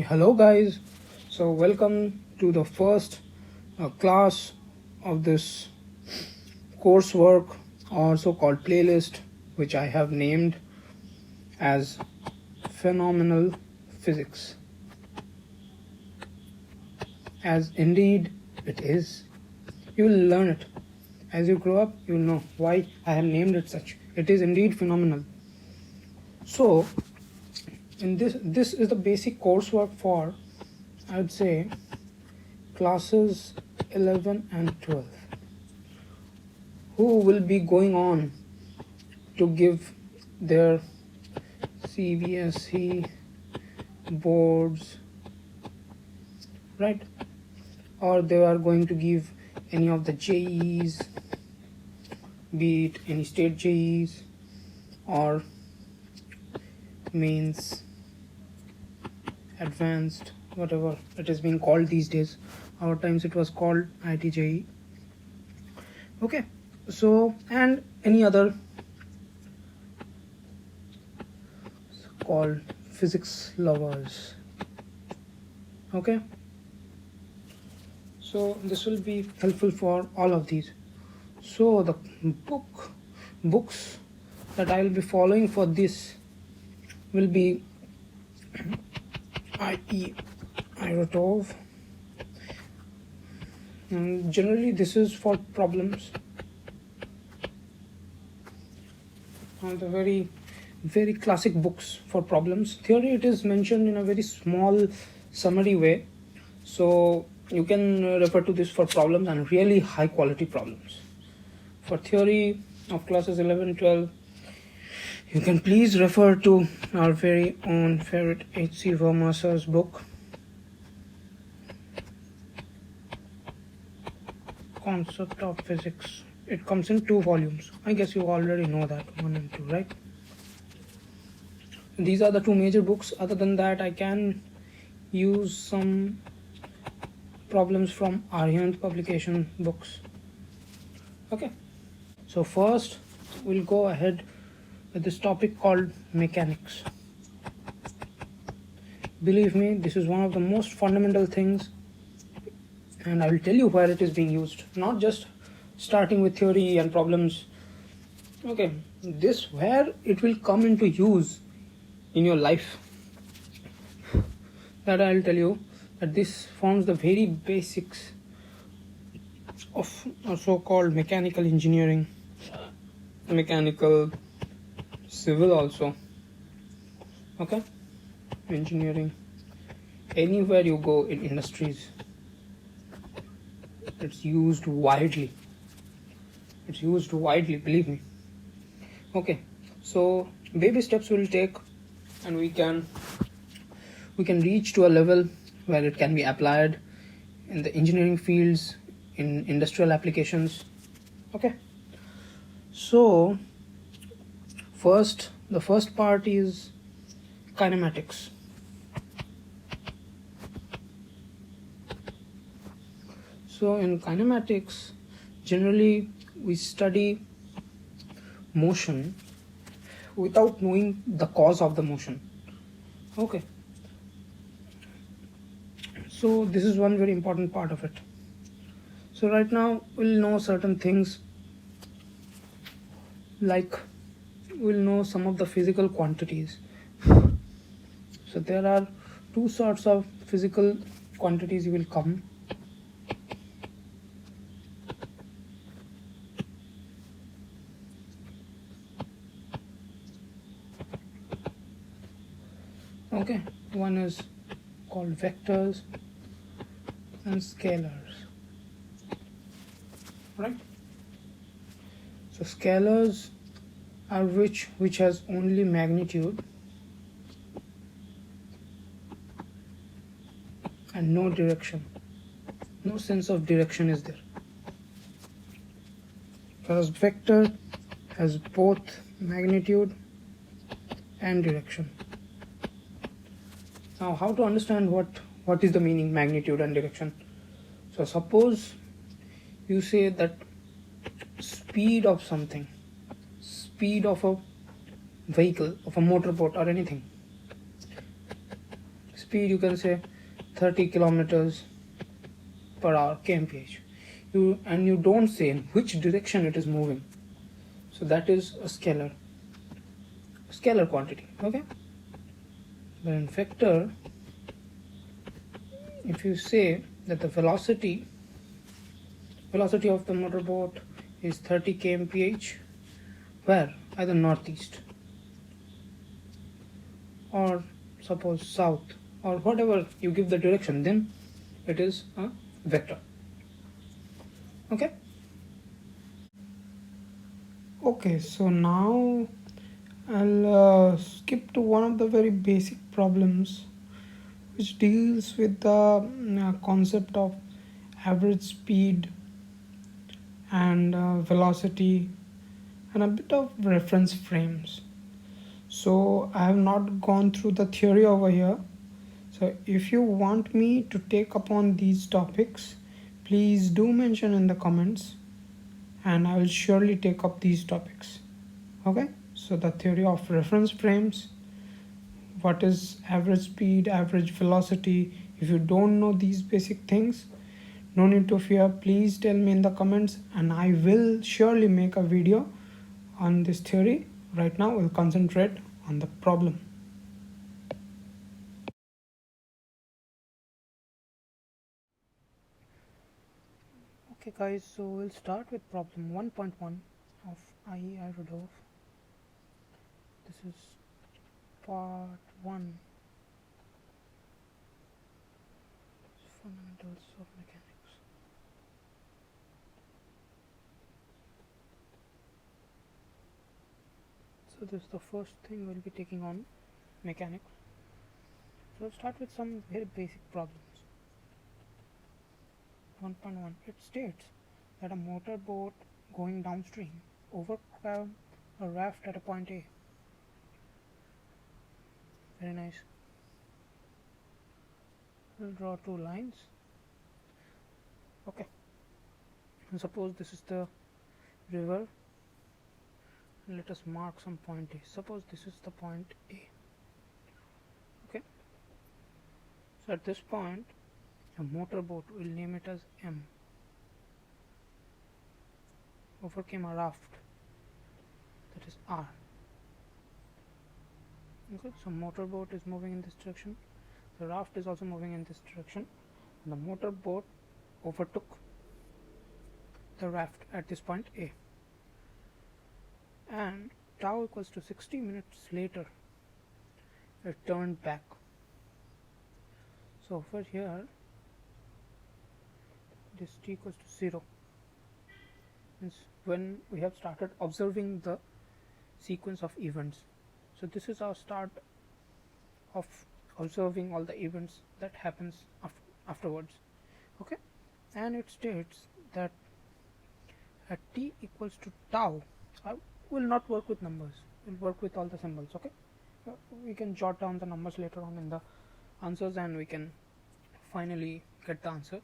Hello guys, so welcome to the first class of this coursework, also called playlist, which I have named as Phenomenal Physics. As indeed it is, you will learn it. As you grow up, you will know why I have named it such. It is indeed phenomenal. So in this is the basic coursework for, I would say, classes 11 and 12, who will be going on to give their CBSE boards, right? Or they are going to give any of the JEEs, be it any state JEEs or mains, advanced, whatever it is being called these days. Our times it was called ITJE. Okay, so, and any other called physics lovers. Okay, so this will be helpful for all of these. So the books that I will be following for this will be ieirodov. Generally this is for problems, the very classic books for problems. Theory, it is mentioned in a very small summary way, so you can refer to this for problems and really high quality problems. For theory of classes 11, 12, you can please refer to our very own favorite hcverma sir's book, Concept of Physics. It comes in 2 volumes. I guess you already know that, 1 and 2, right? These are the 2 major books. Other than that, I can use some problems from Arihant publication books. Okay, so first we'll go ahead with this topic called mechanics. Believe me, this is one of the most fundamental things, and I will tell you where it is being used. Not just starting with theory and problems. Okay, this where it will come into use in your life. That I'll tell you, that this forms the very basics of a so-called mechanical engineering, mechanical civil also. Okay, engineering, anywhere you go in industries, it's used widely. It's used widely, believe me. Okay, so baby steps we'll take, and we can reach to a level where it can be applied in the engineering fields, in industrial applications. Okay, so the first part is kinematics. So in kinematics, generally we study motion without knowing the cause of the motion. Okay, so this is one very important part of it. So right now we'll know certain things, like we'll know some of the physical quantities. So there are 2 sorts of physical quantities you will come. Okay, one is called vectors and scalars, right? So scalars are which has only magnitude and no direction, no sense of direction is there. Whereas vector has both magnitude and direction. Now, how to understand what is the meaning magnitude and direction? So suppose you say that speed of something, speed of a vehicle, of a motorboat or anything, speed, you can say 30 kilometers per hour kmph. You don't say in which direction it is moving, so that is a scalar quantity. Okay, but in vector, if you say that the velocity of the motorboat is 30 kmph, where either northeast or suppose south or whatever you give the direction, then it is a vector. Okay, so now I'll skip to one of the very basic problems which deals with the concept of average speed and velocity and a bit of reference frames. So I have not gone through the theory over here. So if you want me to take upon these topics, please do mention in the comments and I will surely take up these topics. Okay, so the theory of reference frames, what is average speed, average velocity. If you don't know these basic things, no need to fear, please tell me in the comments and I will surely make a video on this theory. Right now we'll concentrate on the problem. Okay guys, so we'll start with problem 1.1 of ieirodov. This is part 1, fundamentals of mechanics. So this is the first thing we'll be taking on, mechanics. So we'll start with some very basic problems. 1.1, it states that a motorboat going downstream overcame a raft at a point A. Very nice. We'll draw two lines. Okay, and suppose this is the river. Let us mark some point A. Suppose this is the point A. Okay, so at this point a motorboat, we'll name it as M, overcame a raft, that is R. Okay, so motorboat is moving in this direction, the raft is also moving in this direction, and the motorboat overtook the raft at this point A, and tau equals to 60 minutes later it turned back. So over here this t equals to 0 means when we have started observing the sequence of events. So this is our start of observing all the events that happens afterwards. Okay, and it states that at t equals to tau, I will not work with numbers, we'll work with all the symbols. Okay, we can jot down the numbers later on in the answers and we can finally get the answer.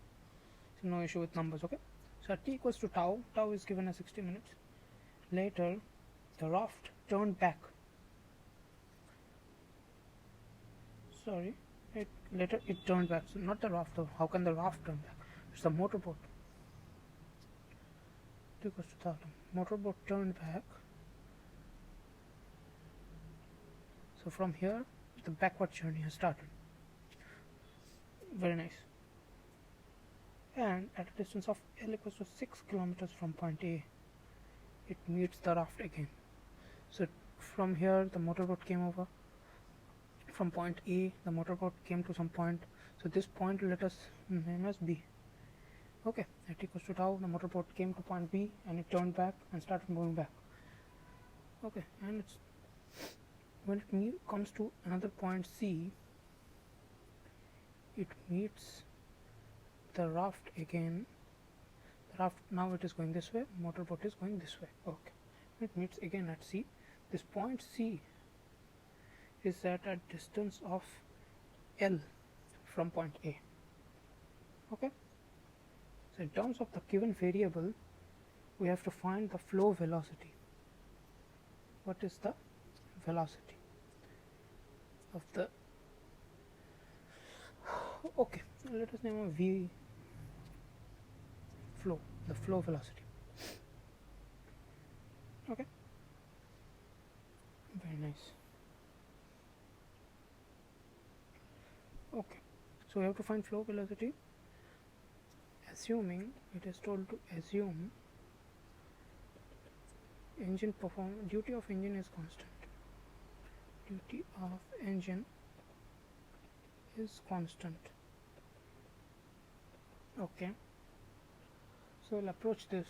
So no issue with numbers. Okay, so at t equals to tau, tau is given as 60 minutes. Later the raft turned back. Later it turned back. So not the raft, though. How can the raft turn back? It's the motorboat. T equals to tau. Motorboat turned back. So from here the backward journey has started. Very nice. And at a distance of L equals to 6 kilometers from point A, it meets the raft again. So from here the motorboat came over. From point A the motorboat came to some point. So this point let us name as B. Okay, at t equals to tau, the motorboat came to point B and it turned back and started moving back. Okay, and it's when it comes to another point C, it meets the raft again. The raft now it is going this way, motorboat is going this way. Okay, it meets again at C. This point C is at a distance of L from point A. Okay, so in terms of the given variable, we have to find the flow velocity. What is the velocity of the Okay, let us name a v flow, the flow velocity. Okay, very nice. Okay, so we have to find flow velocity, assuming it is told to assume engine perform duty of engine is constant. Duty of engine is constant. Okay, so we'll approach this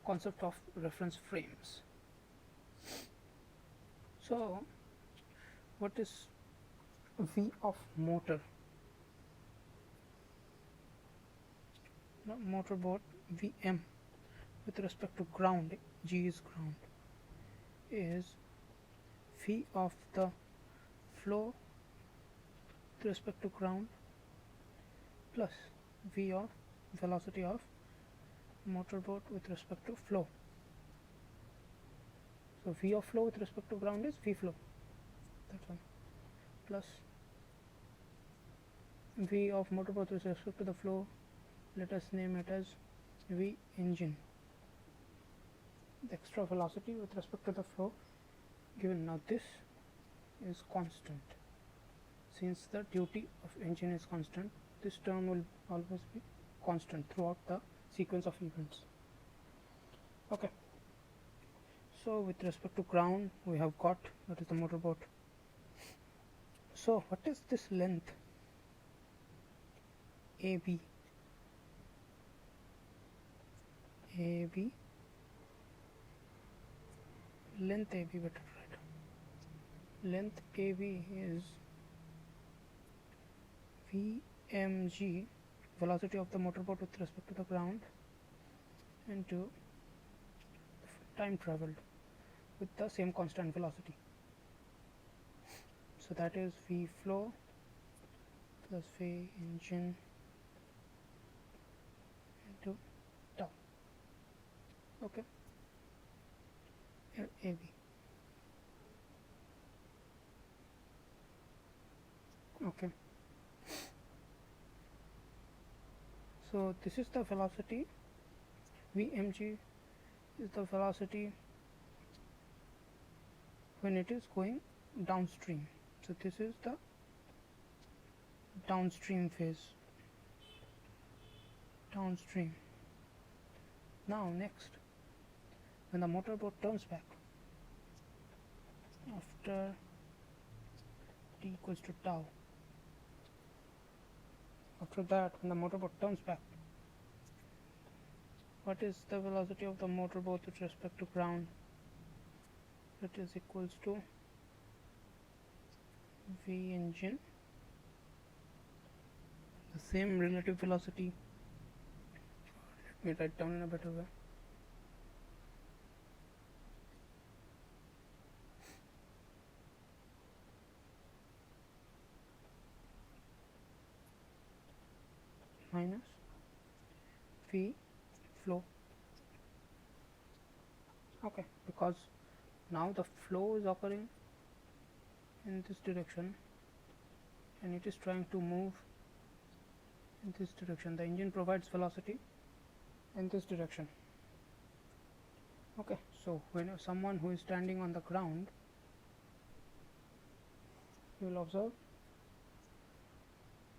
concept of reference frames. So what is V of motor? Now, motorboat Vm with respect to ground, G is ground, is V of the flow with respect to ground plus V of velocity of motorboat with respect to flow. So V of flow with respect to ground is V flow, that's one, plus V of motorboat with respect to the flow, let us name it as V engine. The extra velocity with respect to the flow given. Now this is constant. Since the duty of engine is constant, this term will always be constant throughout the sequence of events. Okay, so with respect to ground we have got, that is the motorboat. So what is this length AB? AB, length AB, better write. Length AB is Vmg, velocity of the motorboat with respect to the ground, into time traveled with the same constant velocity. So that is V flow plus V engine into tau. Okay, here AB. Okay, so this is the velocity. Vmg is the velocity when it is going downstream. So this is the downstream phase. Downstream. Now next, when the motorboat turns back after t equals to tau, after that when the motorboat turns back, what is the velocity of the motorboat with respect to ground? That is equals to V engine, the same relative velocity. Let me write down in a better way. Minus V flow. Okay, because now the flow is occurring in this direction and it is trying to move in this direction. The engine provides velocity in this direction. Okay, so when someone who is standing on the ground, you will observe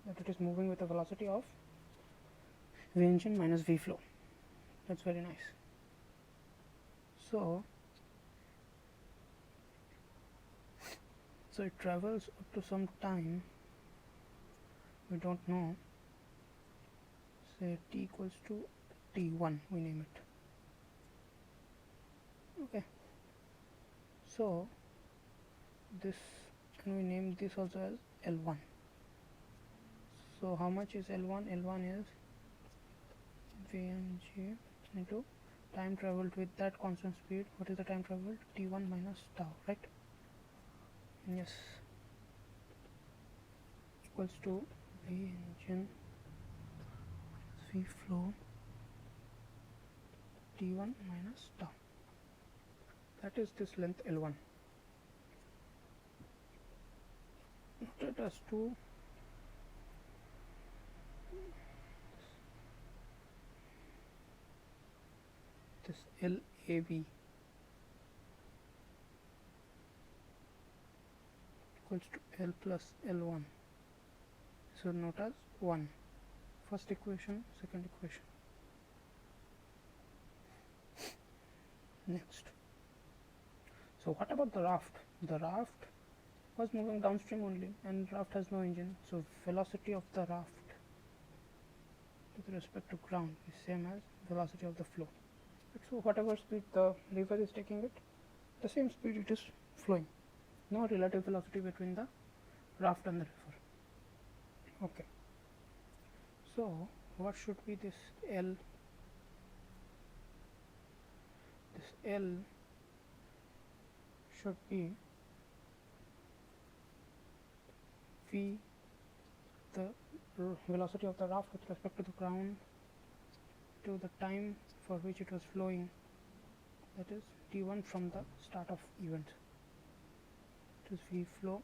that it is moving with a velocity of V engine minus V flow. That's very nice. So it travels up to some time, we don't know, say t equals to t1, we name it. Okay, so this, and we name this also as L1. So how much is L1? L1 is Vmg into time traveled with that constant speed. What is the time traveled? T1 minus tau, right? Yes, equals to V engine V flow T1 minus tau. That is this length L1. Let us do this LAV equals to L plus L1. So note as 1. First equation, second equation. Next. So what about the raft? The raft was moving downstream only, and raft has no engine. So velocity of the raft with respect to ground is same as velocity of the flow. So whatever speed the river is taking it, the same speed it is flowing. No relative velocity between the raft and the river. Okay. So what should be this L? This L should be V, the velocity of the raft with respect to the ground, to the time for which it was flowing, that is t1 from the start of event. It is V flow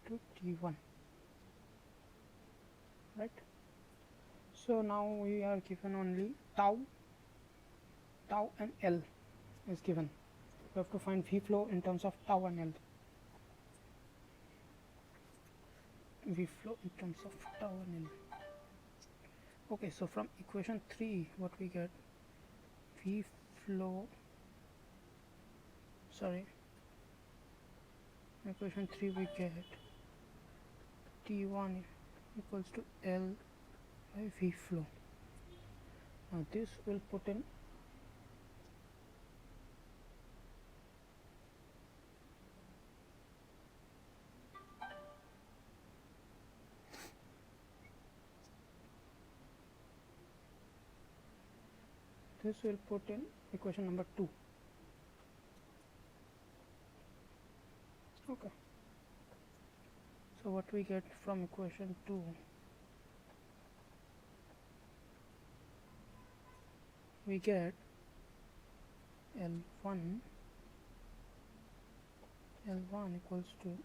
to t1, right? So now we are given only tau and L is given. We have to find V flow in terms of tau and L. V flow in terms of tau and L. Okay, so from equation 3 what we get, V flow, equation 3 we get T1 equals to L by V flow. Now this will put in equation number 2. Okay, so what we get from equation 2, we get L1 equals to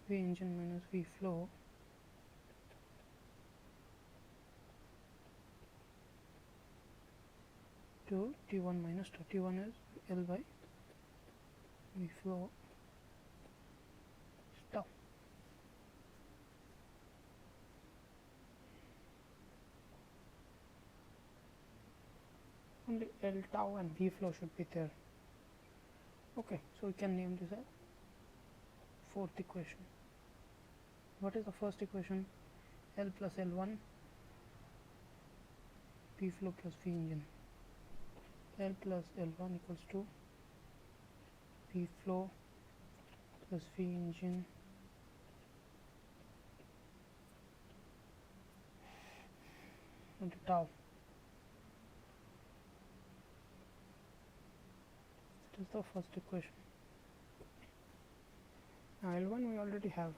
V engine minus V flow to T1 minus tau. T1 is L by V flow tau. Only L tau and V flow should be there. Okay, so we can name this as fourth equation. What is the first equation? L plus L1 V flow plus V engine. L plus L1 equals to V flow plus V engine into tau. That is the first equation. Now L1 we already have.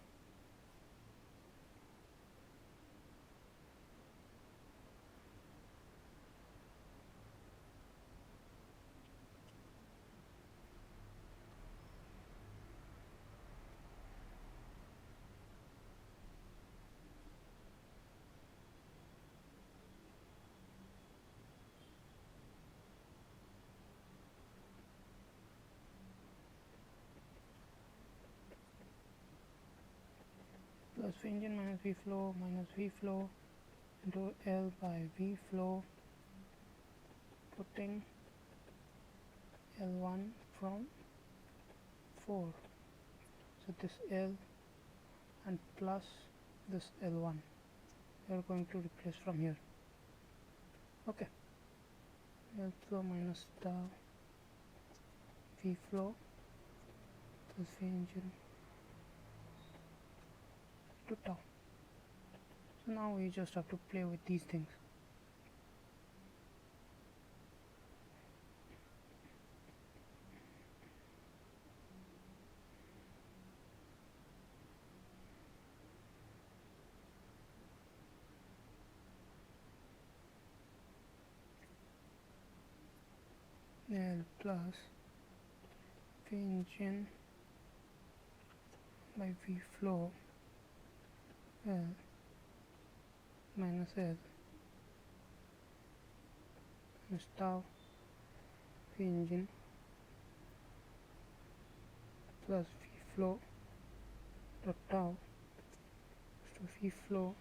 Plus V engine minus V flow into L by V flow, putting L1 from 4. So this L and plus this L1 we are going to replace from here. Okay, L flow minus tau V flow plus V engine to tau. So now we just have to play with these things. L plus V engine by V flow L minus L is tau v engine plus v flow dot tau to v flow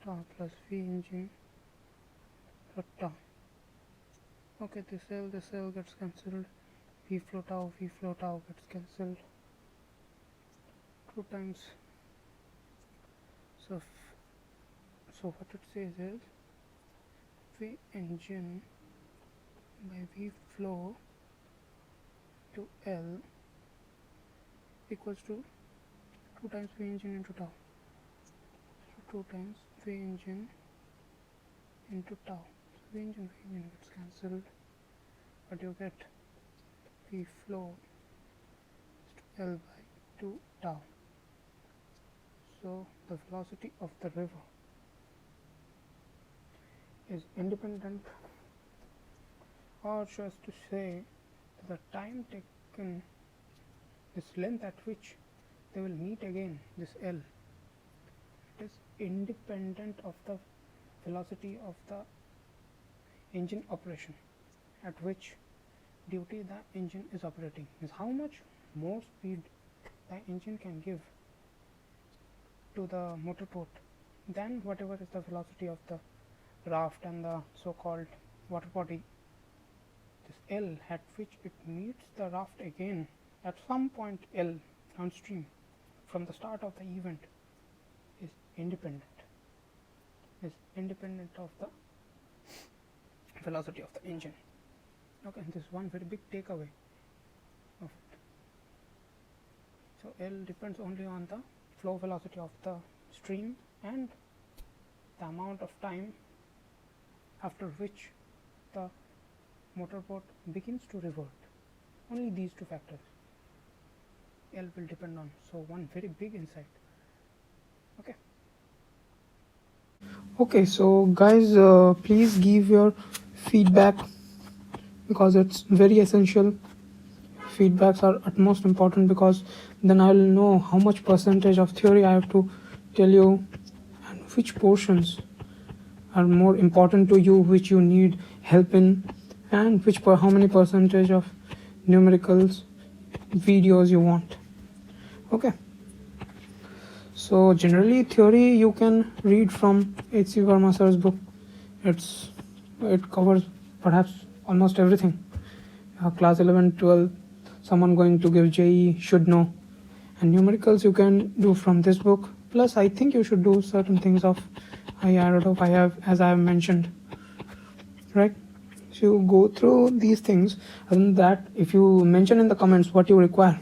tau plus v engine dot tau. Okay, this L gets cancelled, v flow tau gets cancelled 2 times. So what it says is v engine by v flow to L equals to 2 times v engine into tau. So 2 times v engine into tau. So v engine gets cancelled, but you get v flow to L by 2 tau. So the velocity of the river is independent, or just to say the time taken, this length at which they will meet again, this L, it is independent of the velocity of the engine operation at which duty the engine is operating. Is how much more speed the engine can give to the motor port than whatever is the velocity of the raft and the so-called water body. This L at which it meets the raft again at some point L downstream from the start of the event is independent of the velocity of the engine. Okay, this is one very big takeaway of it. So L depends only on the flow velocity of the stream and the amount of time after which the motorboat begins to revert. Only these 2 factors L will depend on. So one very big insight. Okay, so guys, please give your feedback because it's very essential. Feedbacks are utmost important because then I will know how much percentage of theory I have to tell you and which portions are more important to you, which you need help in, and how many percentage of numericals videos you want. Okay, so generally theory you can read from hcverma sir's book. It covers perhaps almost everything. Class 11, 12, someone going to give JEE should know, and numericals you can do from this book. Plus I think you should do certain things of ieirodov as I have mentioned, right? So you go through these things, and that if you mention in the comments what you require,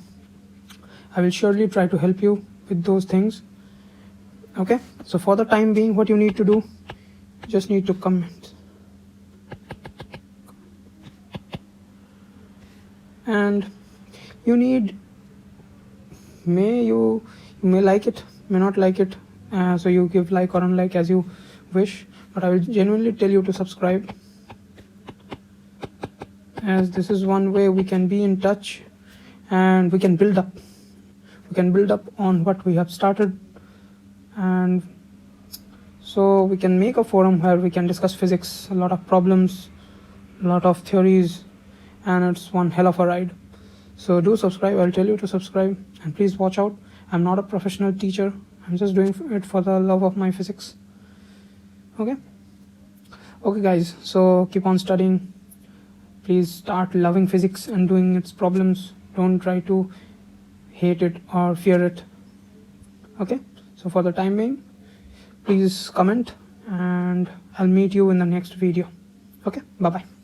I will surely try to help you with those things. Okay, so for the time being, what you need to do, just need to comment, and you may like it, may not like it, so you give like or unlike as you wish, but I will genuinely tell you to subscribe, as this is one way we can be in touch and we can build up on what we have started, and so we can make a forum where we can discuss physics, a lot of problems, a lot of theories, and it's one hell of a ride. So do subscribe. I'll tell you to subscribe, and please watch out. I'm not a professional teacher. I'm just doing it for the love of my physics. Okay guys, so keep on studying. Please start loving physics and doing its problems. Don't try to hate it or fear it. Okay, so for the time being, please comment, and I'll meet you in the next video. Okay, bye bye.